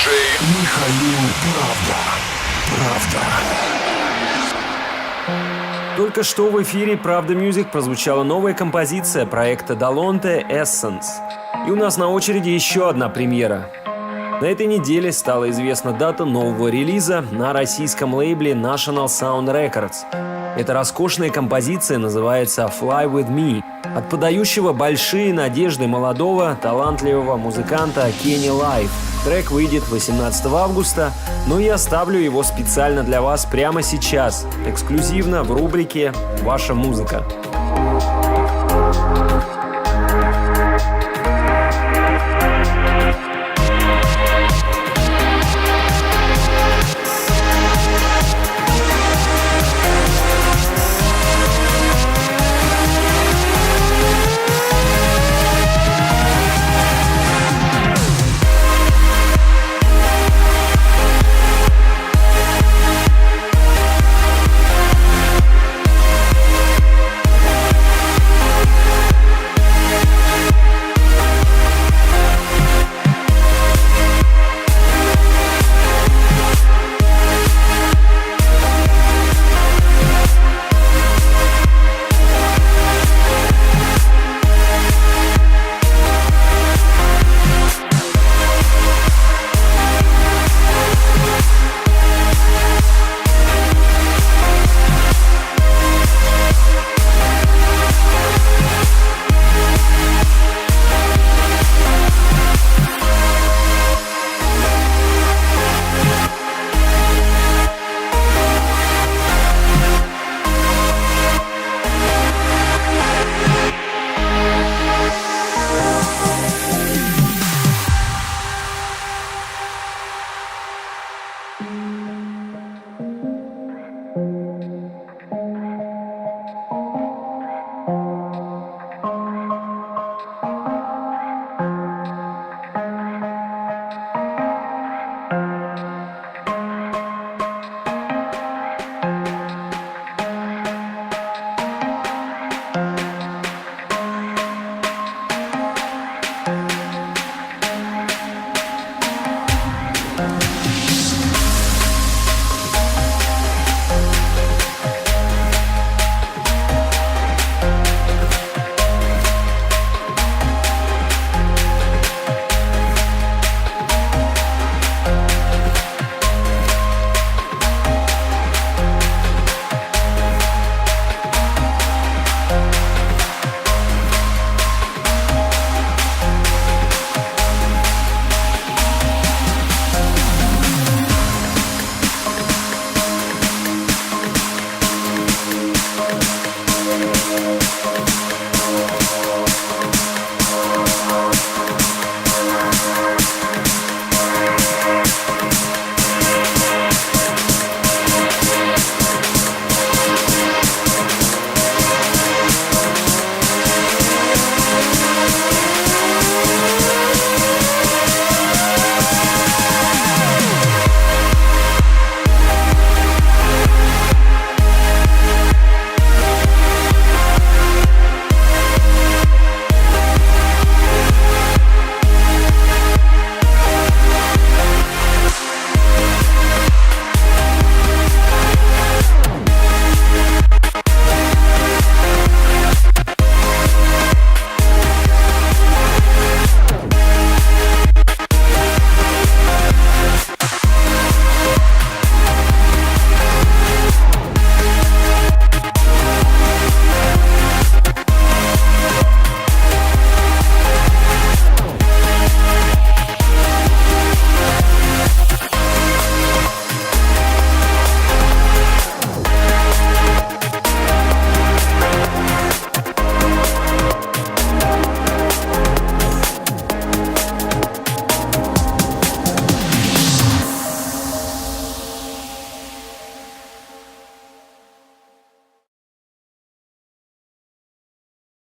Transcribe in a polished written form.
Михаил Правда. Только что в эфире «Правда Music» прозвучала новая композиция проекта Далонте «Essence». И у нас на очереди еще одна премьера. На этой неделе стала известна дата нового релиза на российском лейбле National Sound Records. Эта роскошная композиция называется «Fly With Me» от подающего большие надежды молодого, талантливого музыканта Kenny Life. Трек выйдет 18 августа, но я ставлю его специально для вас прямо сейчас, эксклюзивно в рубрике «Ваша музыка».